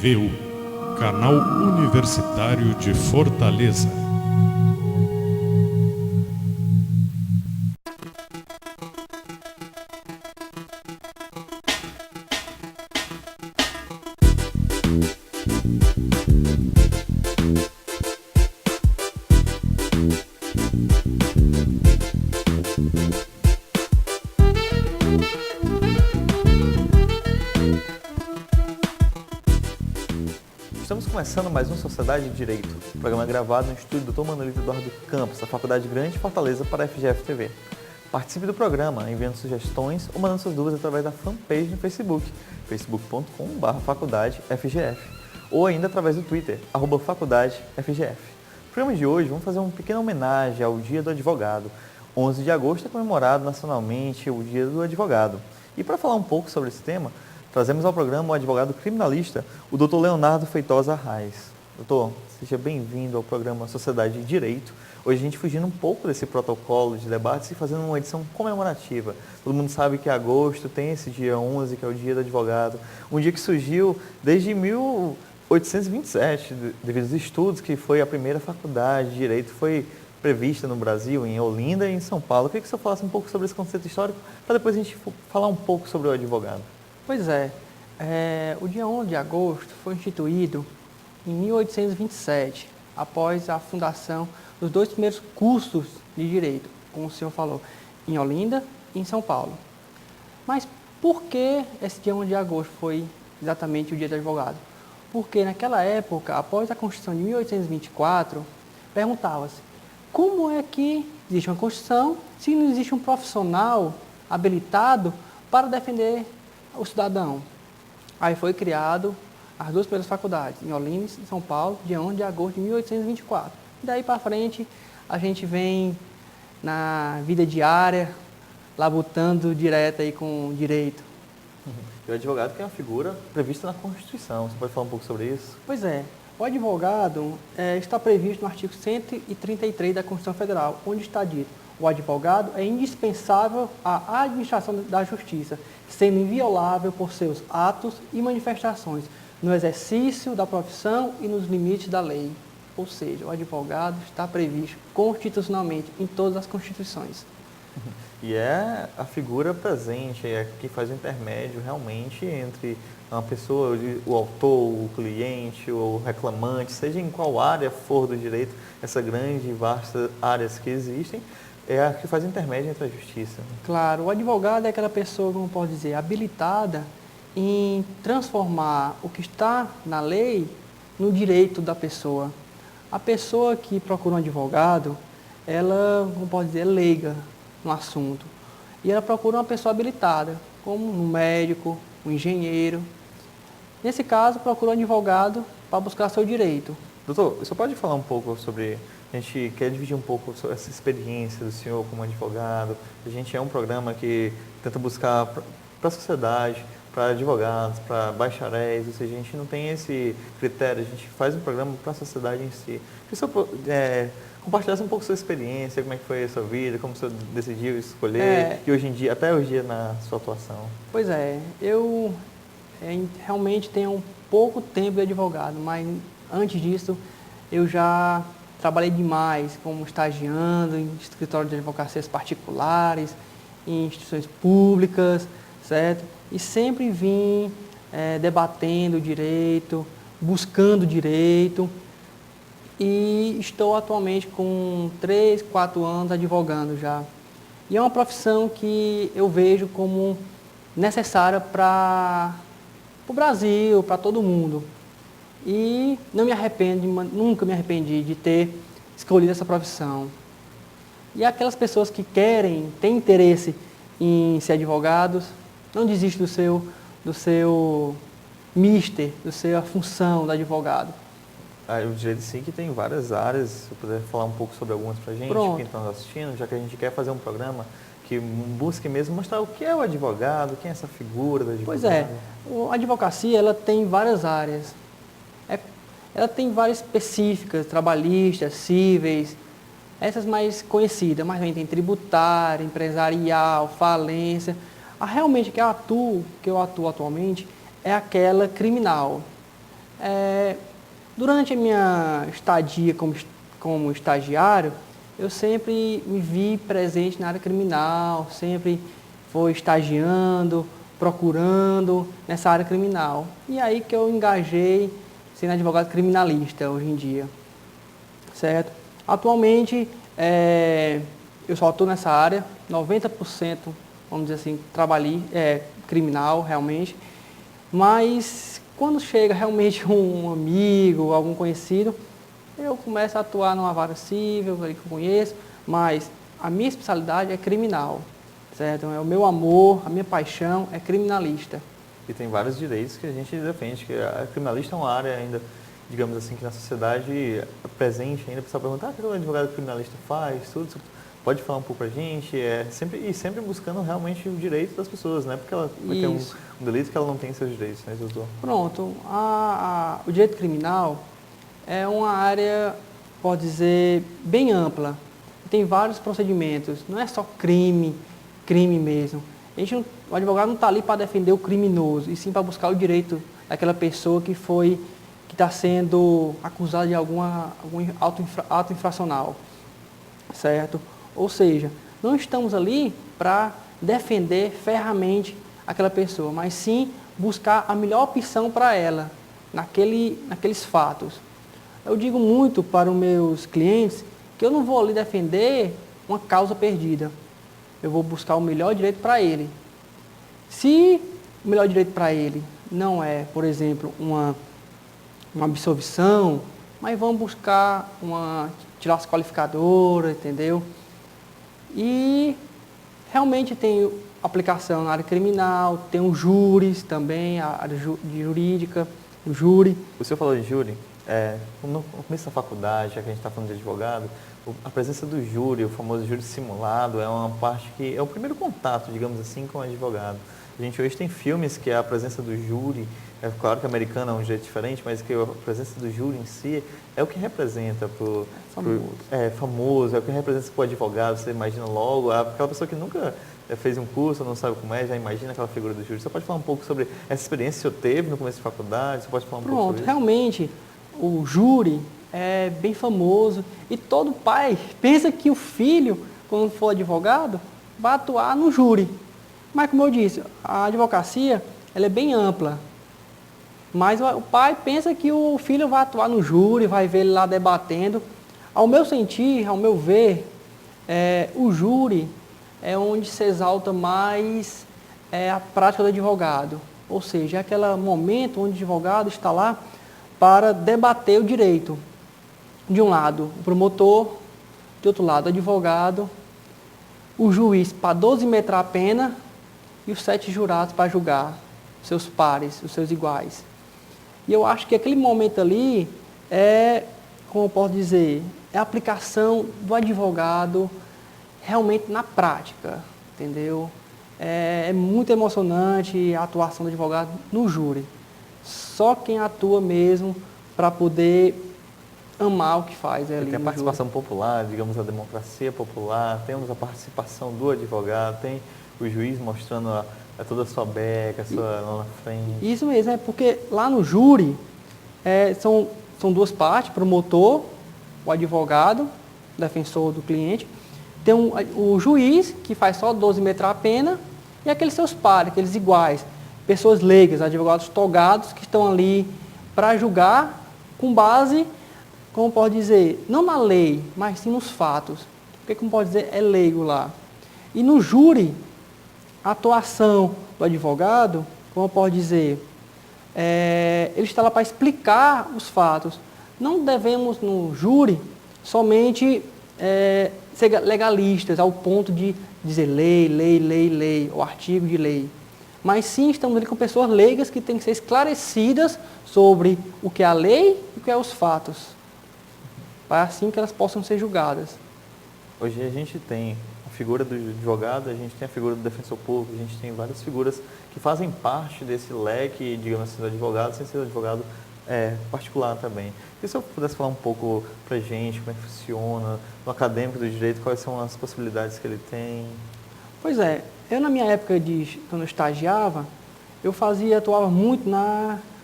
FGV-U, Canal Universitário de Fortaleza. Estamos começando mais um Sociedade de Direito, programa gravado no estúdio Dr. Manuelito Eduardo Campos, da Faculdade Grande de Fortaleza, para a FGF TV. Participe do programa enviando sugestões ou mandando suas dúvidas através da fanpage no Facebook, facebook.com/faculdadefgf, ou ainda através do Twitter, @faculdadefgf. No programa de hoje vamos fazer uma pequena homenagem ao Dia do Advogado. 11 de agosto é comemorado nacionalmente o Dia do Advogado. E para falar um pouco sobre esse tema, trazemos ao programa o advogado criminalista, o Dr. Leonardo Feitosa Arraes. Doutor, seja bem-vindo ao programa Sociedade de Direito. Hoje a gente fugindo um pouco desse protocolo de debates e fazendo uma edição comemorativa. Todo mundo sabe que agosto tem esse dia 11, que é o Dia do Advogado. Um dia que surgiu desde 1827, devido aos estudos, que foi a primeira faculdade de Direito, foi prevista no Brasil, em Olinda e em São Paulo. Eu queria que você falasse um pouco sobre esse conceito histórico, para depois a gente falar um pouco sobre o advogado. Pois é, o dia 11 de agosto foi instituído em 1827, após a fundação dos dois primeiros cursos de Direito, como o senhor falou, em Olinda e em São Paulo. Mas por que esse dia 11 de agosto foi exatamente o dia do advogado? Porque naquela época, após a Constituição de 1824, perguntava-se como é que existe uma Constituição se não existe um profissional habilitado para defender o cidadão. Aí foi criado as duas primeiras faculdades, em Olinda e São Paulo, dia 11 de agosto de 1824. Daí para frente, a gente vem na vida diária, labutando direto aí com o direito. E o advogado que é uma figura prevista na Constituição. Você pode falar um pouco sobre isso? Pois é, o advogado está previsto no artigo 133 da Constituição Federal, onde está dito: o advogado é indispensável à administração da justiça, sendo inviolável por seus atos e manifestações, no exercício da profissão e nos limites da lei. Ou seja, o advogado está previsto constitucionalmente em todas as constituições. E é a figura presente, é que faz o intermédio realmente entre uma pessoa, o autor, o cliente, o reclamante, seja em qual área for do direito, essa grande e vasta áreas que existem, é a que faz intermédio entre a justiça. Claro, o advogado é aquela pessoa, como pode dizer, habilitada em transformar o que está na lei no direito da pessoa. A pessoa que procura um advogado, ela, como pode dizer, é leiga no assunto. E ela procura uma pessoa habilitada, como um médico, um engenheiro. Nesse caso, procura um advogado para buscar seu direito. Doutor, você pode falar um pouco sobre... A gente quer dividir um pouco sobre essa experiência do senhor como advogado. A gente é um programa que tenta buscar para a sociedade, para advogados, para bacharéis, ou seja, a gente não tem esse critério, a gente faz um programa para a sociedade em si. Que o senhor compartilhasse um pouco sua experiência, como é que foi a sua vida, como o senhor decidiu escolher, e hoje em dia, até hoje em dia na sua atuação. Pois é, eu realmente tenho um pouco tempo de advogado, mas antes disso eu já trabalhei demais como estagiando em escritórios de advocacias particulares, em instituições públicas, certo? E sempre vim debatendo o direito, buscando direito, e estou atualmente com 3, 4 anos advogando já. E é uma profissão que eu vejo como necessária para o Brasil, para todo mundo. E não me arrependo, nunca me arrependi de ter escolhido essa profissão. E aquelas pessoas que têm interesse em ser advogados, não desiste do seu mister, da sua função de advogado. O direito sim que tem várias áreas, se você puder falar um pouco sobre algumas para a gente, Pronto. quem está assistindo, já que a gente quer fazer um programa que busque mesmo mostrar o que é o advogado, quem é essa figura do advogado. Pois é, a advocacia ela tem várias áreas. Ela tem várias específicas, trabalhistas, cíveis, essas mais conhecidas, mas também tem tributária, empresarial, falência. Realmente que eu atuo atualmente é aquela criminal. Durante a minha estadia como estagiário, eu sempre me vi presente na área criminal, sempre fui estagiando, procurando nessa área criminal. E aí que eu engajei sendo advogado criminalista hoje em dia, certo? Atualmente, eu só estou nessa área, 90%, vamos dizer assim, criminal realmente, mas quando chega realmente um amigo, algum conhecido, eu começo a atuar numa vara civil, que eu conheço, mas a minha especialidade é criminal, certo? É o meu amor, a minha paixão é criminalista. E tem vários direitos que a gente defende, que a criminalista é uma área ainda, digamos assim, que na sociedade é presente ainda, o pessoal pergunta, o que o advogado criminalista faz, tudo, pode falar um pouco pra gente, sempre buscando realmente o direito das pessoas, né? Porque ela vai ter um delito que ela não tem seus direitos, né, doutor? Pronto, o direito criminal é uma área, pode dizer, bem ampla. Tem vários procedimentos, não é só crime mesmo. O advogado não está ali para defender o criminoso, e sim para buscar o direito daquela pessoa que está sendo acusada de algum ato infracional, certo? Ou seja, não estamos ali para defender ferramente aquela pessoa, mas sim buscar a melhor opção para ela, naqueles fatos. Eu digo muito para os meus clientes que eu não vou ali defender uma causa perdida. Eu vou buscar o melhor direito para ele. Se o melhor direito para ele não é, por exemplo, uma absolvição, mas vamos buscar tirar as qualificadoras, entendeu? E realmente tem aplicação na área criminal, tem os júris também, a área jurídica, o júri. O senhor falou de júri, no começo da faculdade, já que a gente está falando de advogado, a presença do júri, o famoso júri simulado, é uma parte que é o primeiro contato, digamos assim, com o advogado. A gente hoje tem filmes que a presença do júri, é claro que o americano é um jeito diferente, mas que a presença do júri em si é o que representa famoso, é o que representa para o advogado, você imagina logo, aquela pessoa que nunca fez um curso, não sabe como é, já imagina aquela figura do júri. Você pode falar um pouco sobre essa experiência que o senhor teve no começo de faculdade? Você pode falar um pouco sobre isso? Realmente, o júri é bem famoso e todo pai pensa que o filho, quando for advogado, vai atuar no júri. Mas, como eu disse, a advocacia ela é bem ampla. Mas o pai pensa que o filho vai atuar no júri, vai ver ele lá debatendo. Ao meu sentir, ao meu ver, o júri é onde se exalta mais a prática do advogado. Ou seja, é aquele momento onde o advogado está lá para debater o direito. De um lado, o promotor, de outro lado, o advogado, o juiz para dosimetrar a pena e os 7 jurados para julgar seus pares, os seus iguais. E eu acho que aquele momento ali como eu posso dizer, é a aplicação do advogado realmente na prática, entendeu? É muito emocionante a atuação do advogado no júri. Só quem atua mesmo para poder amar o que faz ali. Tem a participação popular, digamos, a democracia popular, temos a participação do advogado, tem o juiz mostrando toda a sua beca, lá na frente. Isso mesmo, porque lá no júri são duas partes, promotor, o advogado, defensor do cliente, tem o juiz, que faz só dosimetrar a pena, e aqueles seus pares, aqueles iguais, pessoas leigas, advogados togados, que estão ali para julgar com base, como pode dizer, não na lei, mas sim nos fatos. Porque, como pode dizer, é leigo lá. E no júri, a atuação do advogado, como pode dizer, ele está lá para explicar os fatos. Não devemos, no júri, somente ser legalistas, ao ponto de dizer lei, o artigo de lei. Mas sim, estamos ali com pessoas leigas que têm que ser esclarecidas sobre o que é a lei e o que é os fatos, para assim que elas possam ser julgadas. Hoje a gente tem a figura do advogado, a gente tem a figura do defensor público, a gente tem várias figuras que fazem parte desse leque, digamos assim, do advogado, sem ser advogado particular também. E se eu pudesse falar um pouco para a gente, como é que funciona, no acadêmico do direito, quais são as possibilidades que ele tem? Pois é, eu na minha época quando eu estagiava, eu atuava muito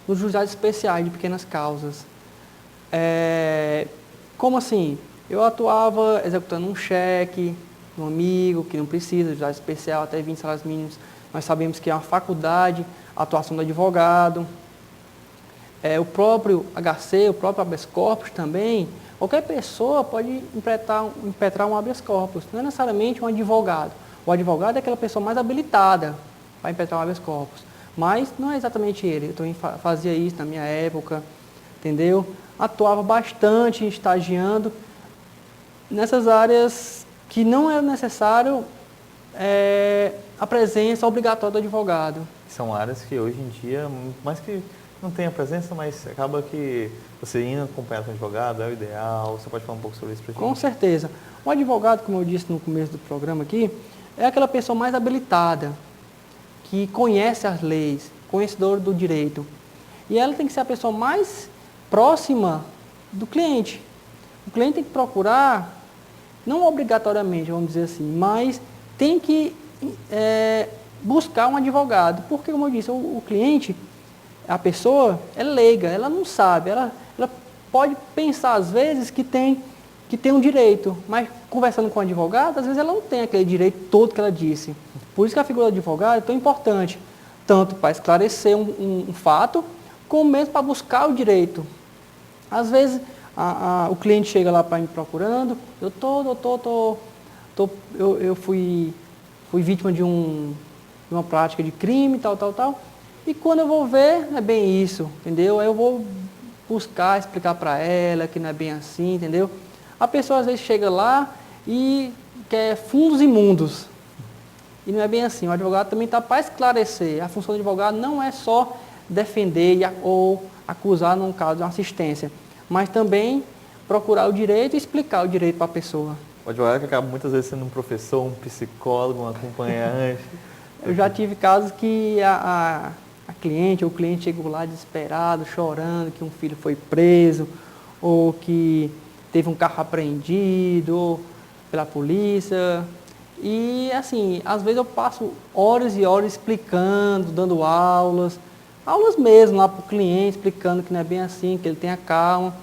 nos juizados especiais de pequenas causas. Como assim? Eu atuava executando um cheque de um amigo que não precisa, juizado especial, até 20 salários mínimos. Nós sabemos que é uma faculdade, a atuação do advogado. O próprio HC, o próprio habeas corpus também, qualquer pessoa pode impetrar um habeas corpus, não é necessariamente um advogado. O advogado é aquela pessoa mais habilitada para impetrar um habeas corpus, mas não é exatamente ele. Eu também fazia isso na minha época, entendeu? Atuava bastante estagiando nessas áreas que não é necessário a presença obrigatória do advogado. São áreas que hoje em dia, mais que não tem a presença, mas acaba que você indo acompanhar com o advogado é o ideal. Você pode falar um pouco sobre isso para a gente? Com certeza. O advogado, como eu disse no começo do programa aqui, é aquela pessoa mais habilitada, que conhece as leis, conhecedor do direito. E ela tem que ser a pessoa mais próxima do cliente. O cliente tem que procurar, não obrigatoriamente, vamos dizer assim, mas tem que buscar um advogado. Porque, como eu disse, o cliente, a pessoa é leiga, ela não sabe, ela pode pensar às vezes que tem um direito, mas conversando com o advogado, às vezes ela não tem aquele direito todo que ela disse. Por isso que a figura do advogado é tão importante, tanto para esclarecer um fato, como mesmo para buscar o direito. Às vezes o cliente chega lá para me procurando, eu fui vítima de uma prática de crime, tal. E quando eu vou ver, não é bem isso, entendeu? Aí eu vou buscar, explicar para ela que não é bem assim, entendeu? A pessoa às vezes chega lá e quer fundos imundos. E não é bem assim. O advogado também está para esclarecer. A função do advogado não é só defender ou acusar num caso de uma assistência, mas também procurar o direito e explicar o direito para a pessoa. O advogado que acaba muitas vezes sendo um professor, um psicólogo, um acompanhante. Eu já tive casos que a cliente ou o cliente chegou lá desesperado, chorando, que um filho foi preso, ou que teve um carro apreendido pela polícia. E assim, às vezes eu passo horas e horas explicando, dando aulas mesmo lá para o cliente, explicando que não é bem assim, que ele tenha calma,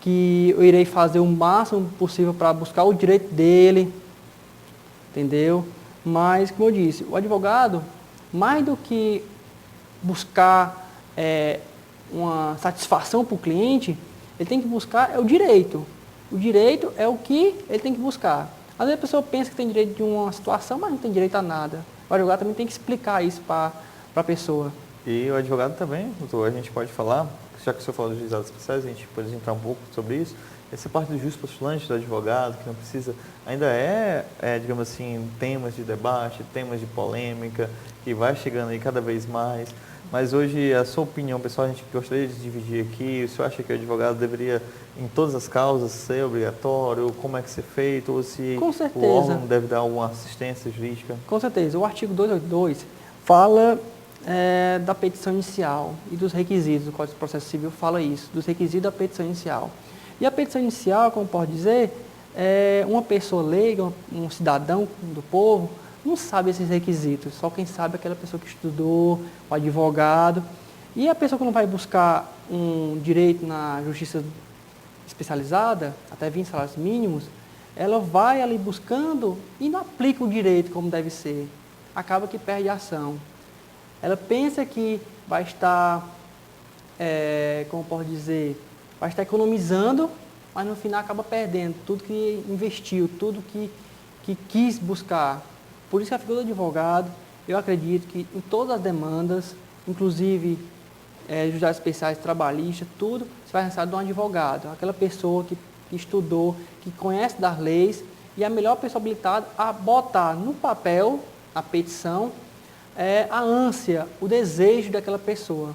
que eu irei fazer o máximo possível para buscar o direito dele, entendeu? Mas, como eu disse, o advogado, mais do que buscar uma satisfação para o cliente, ele tem que buscar o direito. O direito é o que ele tem que buscar. Às vezes a pessoa pensa que tem direito de uma situação, mas não tem direito a nada. O advogado também tem que explicar isso para a pessoa. E o advogado também, doutor, a gente pode falar, já que o senhor falou dos juizados especiais, a gente pode entrar um pouco sobre isso. Essa parte do juiz postulante, do advogado, que não precisa, ainda digamos assim, temas de debate, temas de polêmica, que vai chegando aí cada vez mais. Mas hoje, a sua opinião, pessoal, a gente gostaria de dividir aqui. O senhor acha que o advogado deveria, em todas as causas, ser obrigatório? Como é que ser feito? Ou se o órgão deve dar alguma assistência jurídica? Com certeza. O artigo 282 fala da petição inicial e dos requisitos. O Código de Processo Civil fala isso, dos requisitos da petição inicial. E a petição inicial, como pode dizer, uma pessoa leiga, um cidadão do povo, não sabe esses requisitos. Só quem sabe é aquela pessoa que estudou, o advogado. E a pessoa que não vai buscar um direito na justiça especializada, até 20 salários mínimos, ela vai ali buscando e não aplica o direito como deve ser. Acaba que perde a ação. Ela pensa que vai estar, como pode dizer, vai estar economizando, mas no final acaba perdendo tudo que investiu, tudo que quis buscar. Por isso que a figura do advogado, eu acredito que em todas as demandas, inclusive juizados especiais, trabalhistas, tudo, se vai necessário de um advogado, aquela pessoa que estudou, que conhece das leis e a melhor pessoa habilitada a botar no papel, a petição, a ânsia, o desejo daquela pessoa,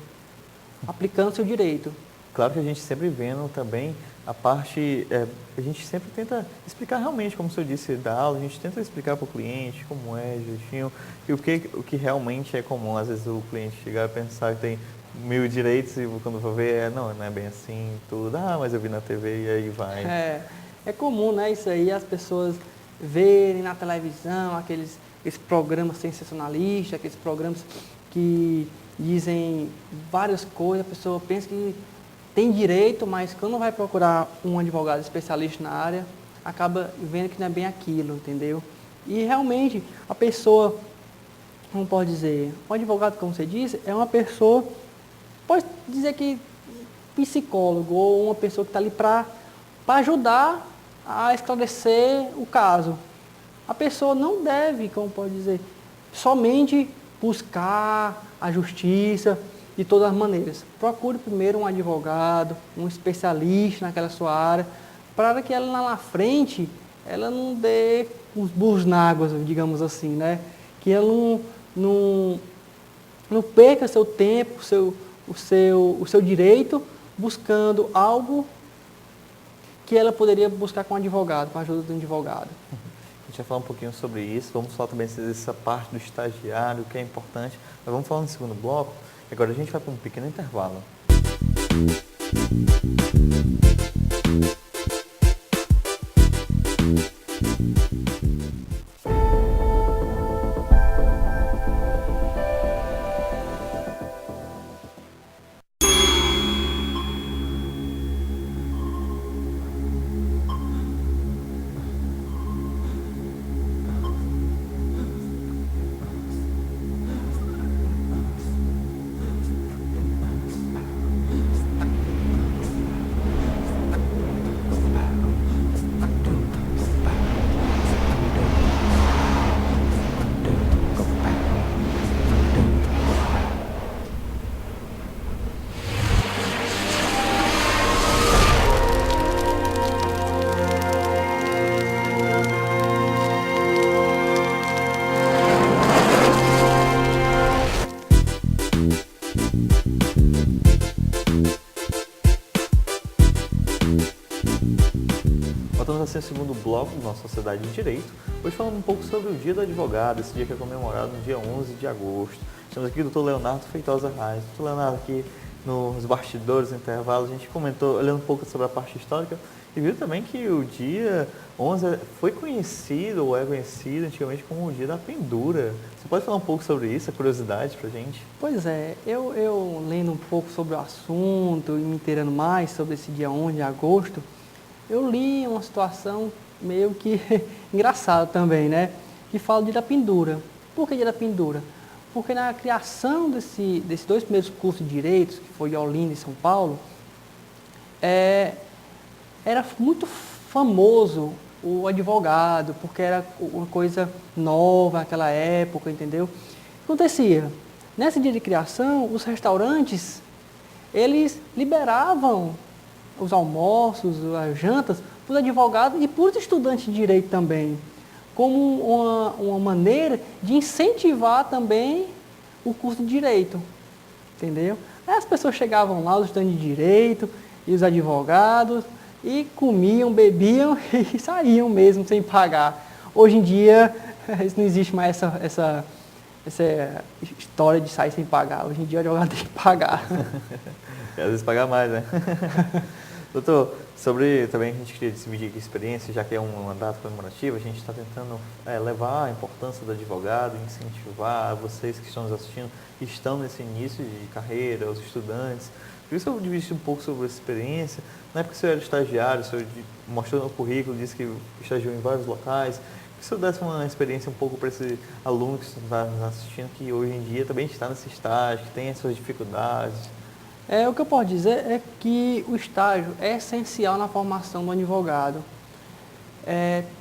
aplicando seu direito. Claro que a gente sempre vendo também a parte, a gente sempre tenta explicar realmente, como o senhor disse, da aula, a gente tenta explicar para o cliente como é, jeitinho, e o que realmente é comum. Às vezes o cliente chegar a pensar que tem 1000 direitos e quando for ver, não é bem assim, tudo, mas eu vi na TV e aí vai. É comum, né, isso aí, as pessoas verem na televisão aqueles programas sensacionalistas, aqueles programas que dizem várias coisas, a pessoa pensa que tem direito, mas quando vai procurar um advogado especialista na área, acaba vendo que não é bem aquilo, entendeu? E realmente a pessoa, como pode dizer, um advogado, como você disse, é uma pessoa, pode dizer que psicólogo ou uma pessoa que está ali para ajudar a esclarecer o caso. A pessoa não deve, como pode dizer, somente buscar a justiça de todas as maneiras. Procure primeiro um advogado, um especialista naquela sua área, para que ela lá na frente, ela não dê uns burros na água, digamos assim, né? Que ela não perca seu tempo, o seu direito, buscando algo que ela poderia buscar com um advogado, com a ajuda de um advogado. A gente vai falar um pouquinho sobre isso, vamos falar também dessa parte do estagiário, que é importante, mas vamos falar no segundo bloco. Agora a gente vai para um pequeno intervalo. Voltamos assim ao segundo bloco da nossa Sociedade de Direito, hoje falando um pouco sobre o Dia do Advogado, esse dia que é comemorado no dia 11 de agosto. Estamos aqui com o Dr. Leonardo Feitosa Reis. Dr. Leonardo, aqui nos bastidores, no intervalo, a gente comentou, olhando um pouco sobre a parte histórica, e viu também que o dia 11 foi conhecido, ou é conhecido antigamente como o Dia da Pendura. Você pode falar um pouco sobre isso, a curiosidade pra gente? Pois é, eu lendo um pouco sobre o assunto e me inteirando mais sobre esse dia 11 de agosto, eu li uma situação meio que engraçada também, né? Que fala do Dia da Pendura. Por que Dia da Pendura? Porque na criação desses dois primeiros cursos de Direitos, que foi em Olinda e São Paulo, era muito famoso o advogado, porque era uma coisa nova naquela época, entendeu? O que acontecia? Nesse dia de criação, os restaurantes, eles liberavam os almoços, as jantas, para os advogados e para os estudantes de direito também, como uma maneira de incentivar também o curso de direito, entendeu? Aí as pessoas chegavam lá, os estudantes de direito e os advogados, e comiam, bebiam e saíam mesmo sem pagar. Hoje em dia, isso não existe mais essa história de sair sem pagar. Hoje em dia o advogado tem que pagar. E às vezes pagar mais, né? Doutor, sobre também a gente queria dividir aqui a experiência, já que é uma data comemorativa, a gente está tentando levar a importância do advogado, incentivar vocês que estão nos assistindo, que estão nesse início de carreira, os estudantes. Por isso eu dividi um pouco sobre essa experiência. Na época que o senhor era estagiário, o senhor mostrou no currículo, disse que estagiou em vários locais. Que o senhor desse uma experiência um pouco para esse aluno que está nos assistindo, que hoje em dia também está nesse estágio, que tem as suas dificuldades. O que eu posso dizer é que o estágio é essencial na formação do advogado,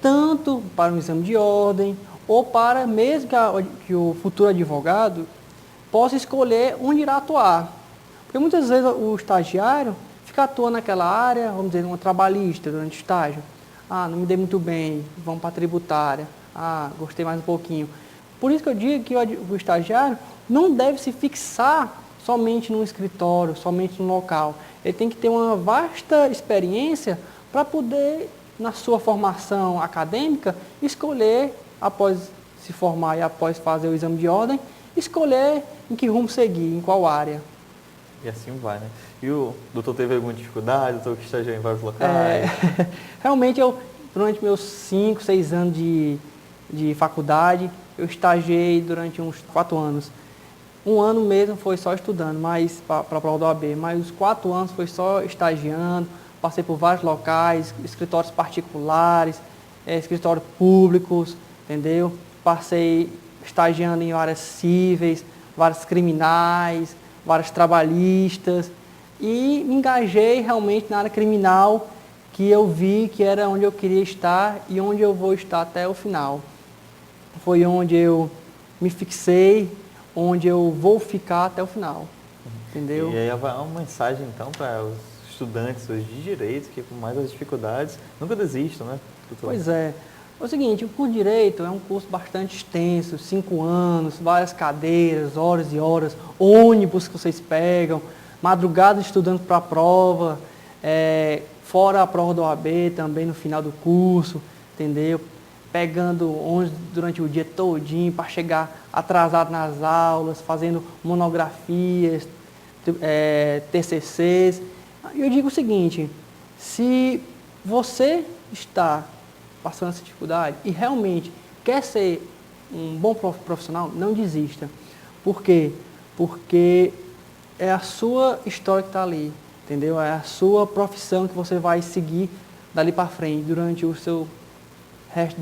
tanto para um exame de ordem, ou para mesmo que o futuro advogado possa escolher onde irá atuar. Porque muitas vezes o estagiário fica atuando naquela área, vamos dizer, uma trabalhista durante o estágio. Ah, não me dei muito bem, vamos para a tributária. Ah, gostei mais um pouquinho. Por isso que eu digo que o estagiário não deve se fixar somente num escritório, somente num local. Ele tem que ter uma vasta experiência para poder, na sua formação acadêmica, escolher, após se formar e após fazer o exame de ordem, escolher em que rumo seguir, em qual área. E assim vai, né? E o doutor teve alguma dificuldade? O doutor que estagiou em vários locais? Realmente, durante meus 5, 6 anos de faculdade, eu estagiei durante uns 4 anos. Um ano mesmo foi só estudando, mas para a prova da OAB, mas os 4 anos foi só estagiando, passei por vários locais, escritórios particulares, escritórios públicos, entendeu? Passei estagiando em áreas cíveis, várias criminais, várias trabalhistas e me engajei realmente na área criminal, que eu vi que era onde eu queria estar e onde eu vou estar até o final. Foi onde eu me fixei, onde eu vou ficar até o final, entendeu? E aí uma mensagem então para os estudantes hoje de direito, que por mais as dificuldades, nunca desistam, né, doutor? Pois é. É o seguinte, o curso de Direito é um curso bastante extenso, 5 anos, várias cadeiras, horas e horas, ônibus que vocês pegam, madrugada estudando para a prova, fora a prova da OAB também no final do curso, entendeu? Pegando ônibus durante o dia todinho para chegar atrasado nas aulas, fazendo monografias, TCCs. E eu digo o seguinte, se você está passando essa dificuldade e realmente quer ser um bom profissional, não desista. Por quê? Porque é a sua história que está ali, entendeu? É a sua profissão que você vai seguir dali para frente, durante o seu resto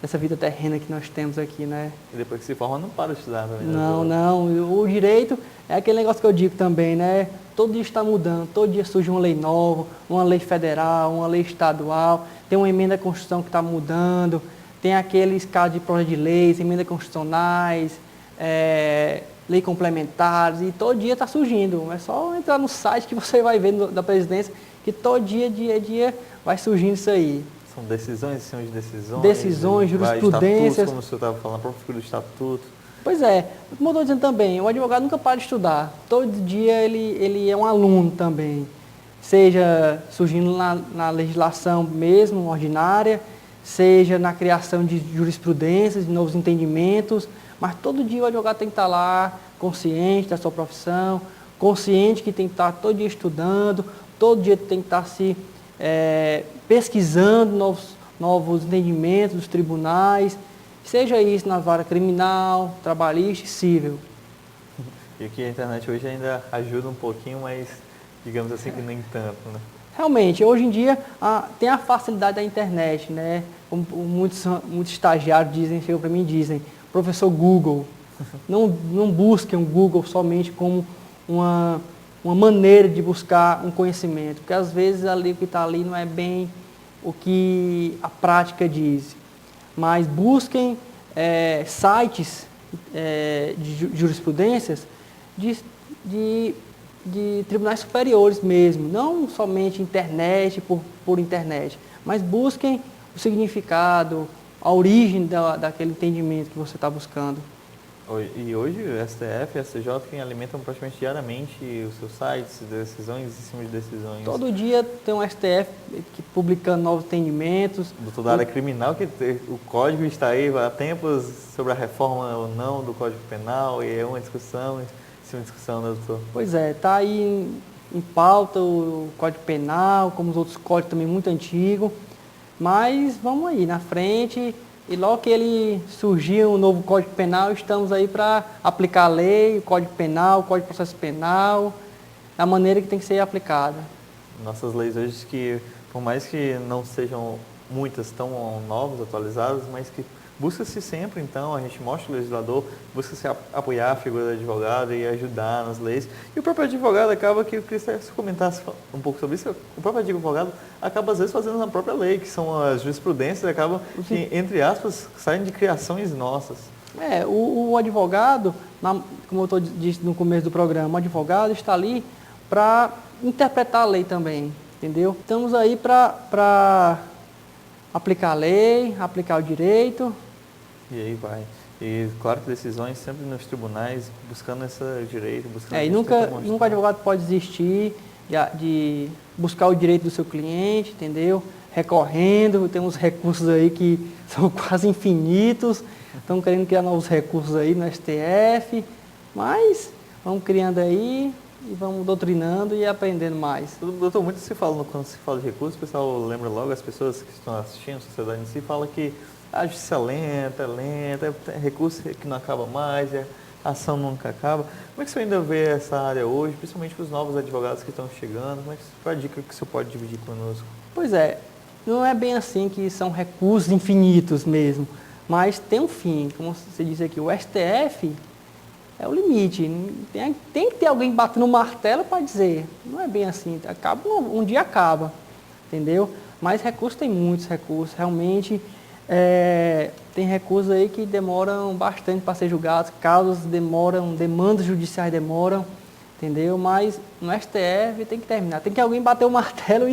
dessa vida terrena que nós temos aqui, né? E depois que se forma, não para de estudar também, né? Não. O direito é aquele negócio que eu digo também, né? Todo dia está mudando, todo dia surge uma lei nova, uma lei federal, uma lei estadual, tem uma emenda à Constituição que está mudando, tem aqueles casos de projeto de leis, emendas constitucionais, lei complementares, e todo dia está surgindo. É só entrar no site que você vai ver da presidência, que todo dia a dia, vai surgindo isso aí. São decisões em cima de decisões. Decisões, jurisprudências. Como o senhor estava falando, a própria figura do estatuto. Pois é, como eu estou dizendo também, o advogado nunca para de estudar. Todo dia ele é um aluno também. Seja surgindo na legislação mesmo, ordinária, seja na criação de jurisprudências, de novos entendimentos, mas todo dia o advogado tem que estar lá, consciente da sua profissão, consciente que tem que estar todo dia estudando, todo dia tem que estar se pesquisando novos entendimentos dos tribunais, seja isso na vara criminal, trabalhista e civil. E aqui a internet hoje ainda ajuda um pouquinho, mas digamos assim que nem tanto, né? Realmente, hoje em dia tem a facilidade da internet, né? Como muitos estagiários chegam para mim e dizem, professor Google, não busquem o Google somente como uma maneira de buscar um conhecimento, porque às vezes ali o que está ali não é bem o que a prática diz. Mas busquem sites de jurisprudências de tribunais superiores mesmo, não somente internet por internet, mas busquem o significado, a origem daquele entendimento que você está buscando. E hoje o STF e o STJ que alimentam praticamente diariamente os seus sites, decisões em cima de decisões. Todo dia tem um STF publicando novos entendimentos. Doutor da área criminal, que o código está aí há tempos sobre a reforma ou não do Código Penal, e é uma discussão, em cima de discussão, né, doutor? Pois é, está aí em pauta o Código Penal, como os outros códigos também muito antigos, mas vamos aí na frente. E logo que ele surgiu um novo Código Penal, estamos aí para aplicar a lei, o Código Penal, o Código de Processo Penal, da maneira que tem que ser aplicada. Nossas leis hoje, que por mais que não sejam muitas tão novas, atualizadas, mas que busca-se sempre, então, a gente mostra o legislador, busca-se apoiar a figura do advogado e ajudar nas leis. E o próprio advogado acaba, que eu queria que você comentasse um pouco sobre isso, o próprio advogado acaba, às vezes, fazendo na própria lei, que são as jurisprudências, acabam, que, entre aspas, saem de criações nossas. O advogado, como eu disse no começo do programa, o advogado está ali para interpretar a lei também, entendeu? Estamos aí para aplicar a lei, aplicar o direito. E aí vai. E claro que decisões sempre nos tribunais, buscando esse direito, buscando... E nunca o advogado pode desistir de buscar o direito do seu cliente, entendeu? Recorrendo, tem uns recursos aí que são quase infinitos, estão querendo criar novos recursos aí no STF, mas vamos criando aí e vamos doutrinando e aprendendo mais. Doutor, muito se fala, quando se fala de recursos, o pessoal lembra logo, as pessoas que estão assistindo, a sociedade em si, fala que a justiça é lenta, é recurso que não acaba mais, a ação nunca acaba. Como é que você ainda vê essa área hoje, principalmente para os novos advogados que estão chegando? Qual é a dica que você pode dividir conosco? Pois é, não é bem assim que são recursos infinitos mesmo, mas tem um fim. Como você disse aqui, o STF é o limite. Tem que ter alguém batendo no martelo para dizer. Não é bem assim. Acaba, um dia acaba, entendeu? Mas recursos, tem muitos recursos. Realmente, tem recursos aí que demoram bastante para ser julgados, casos demoram, demandas judiciais demoram, entendeu? Mas no STF tem que terminar. Tem que alguém bater o martelo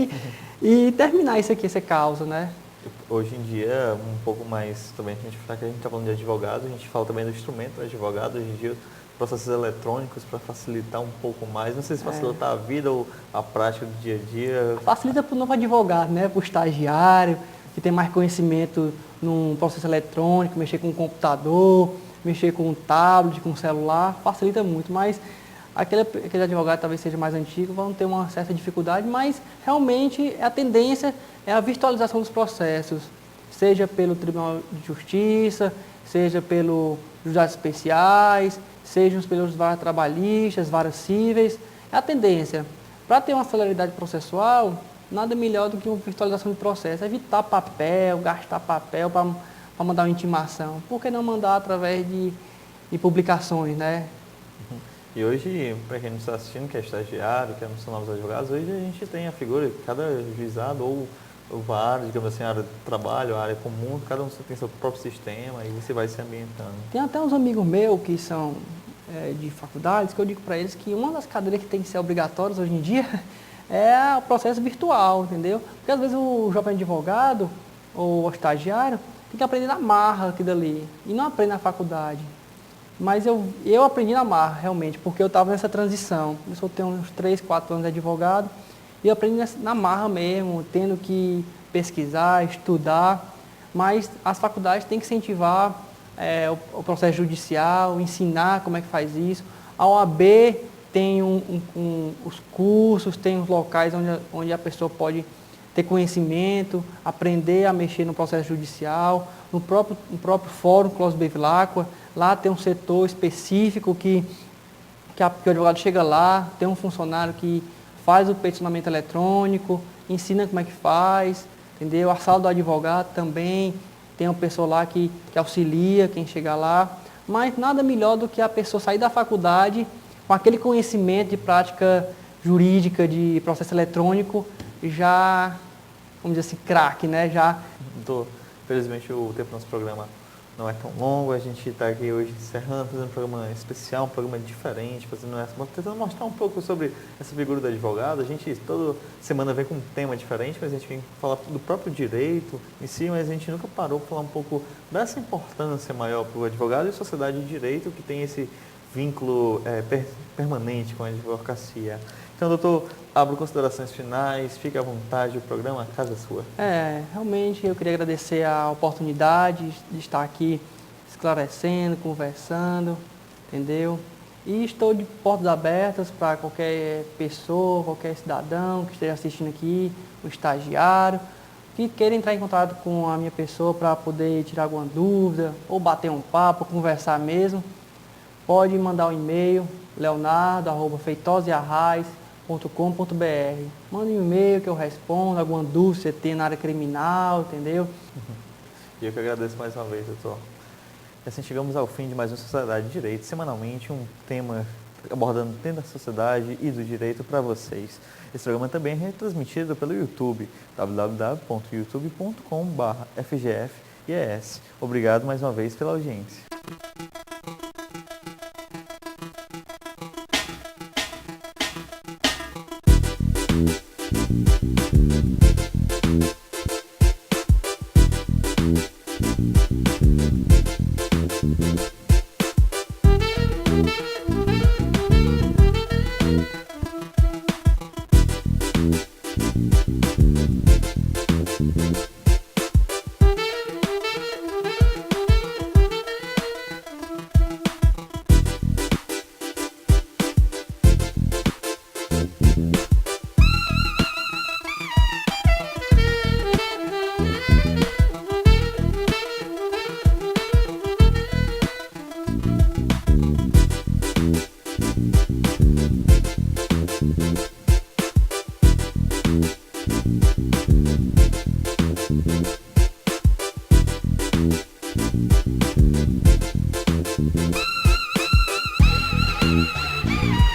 e terminar isso aqui, essa causa, né? Hoje em dia, um pouco mais, também já que a gente está falando de advogado, a gente fala também do instrumento do advogado. Hoje em dia, processos eletrônicos para facilitar um pouco mais, não sei se facilitar a vida ou a prática do dia a dia. Facilita para o novo advogado, né? Para o estagiário, que tem mais conhecimento num processo eletrônico, mexer com o computador, mexer com o tablet, com o celular, facilita muito, mas aquele advogado talvez seja mais antigo, vão ter uma certa dificuldade, mas realmente a tendência é a virtualização dos processos, seja pelo Tribunal de Justiça, seja pelos juizados especiais, sejam pelos varas trabalhistas, varas cíveis, é a tendência. Para ter uma celeridade processual, nada melhor do que uma virtualização de processo, evitar papel, gastar papel para mandar uma intimação. Por que não mandar através de publicações, né? E hoje, para quem não está assistindo, que é estagiário, que são novos advogados, hoje a gente tem a figura, cada juizado ou vara, digamos assim, a área de trabalho, a área comum, cada um tem seu próprio sistema e você vai se ambientando. Tem até uns amigos meus que são de faculdades, que eu digo para eles que uma das cadeiras que tem que ser obrigatórias hoje em dia é o processo virtual, entendeu? Porque às vezes o jovem advogado ou o estagiário tem que aprender na marra aquilo dali e não aprende na faculdade. Mas eu aprendi na marra, realmente, porque eu estava nessa transição. Eu só tenho uns 3, 4 anos de advogado e eu aprendi na marra mesmo, tendo que pesquisar, estudar. Mas as faculdades têm que incentivar o processo judicial, ensinar como é que faz isso. A OAB tem os cursos, tem os locais onde a pessoa pode ter conhecimento, aprender a mexer no processo judicial. No próprio Fórum Clóvis Bevilacqua, lá tem um setor específico que o advogado chega lá, tem um funcionário que faz o peticionamento eletrônico, ensina como é que faz, entendeu? A sala do advogado também tem uma pessoa lá que auxilia quem chega lá, mas nada melhor do que a pessoa sair da faculdade com aquele conhecimento de prática jurídica, de processo eletrônico, já, vamos dizer assim, craque, né? Infelizmente o tempo do nosso programa não é tão longo, a gente está aqui hoje encerrando, fazendo um programa especial, um programa diferente, tentando mostrar um pouco sobre essa figura do advogado. A gente toda semana vem com um tema diferente, mas a gente vem falar do próprio direito em si, mas a gente nunca parou para falar um pouco dessa importância maior para o advogado e a sociedade de direito que tem esse vínculo permanente com a advocacia. Então, doutor, abro considerações finais, fique à vontade, o programa a casa é sua. Realmente eu queria agradecer a oportunidade de estar aqui esclarecendo, conversando, entendeu? E estou de portas abertas para qualquer pessoa, qualquer cidadão que esteja assistindo aqui, o estagiário, que queira entrar em contato com a minha pessoa para poder tirar alguma dúvida, ou bater um papo, conversar mesmo. Pode mandar um e-mail, leonardo@feitosaarrais.com.br. Manda um e-mail que eu respondo, alguma dúvida que você tem na área criminal, entendeu? E eu que agradeço mais uma vez, doutor. E assim chegamos ao fim de mais uma Sociedade de Direito, semanalmente um tema abordando dentro da sociedade e do direito para vocês. Esse programa também é retransmitido pelo YouTube, www.youtube.com/FGF-IES. Obrigado mais uma vez pela audiência. Tchau.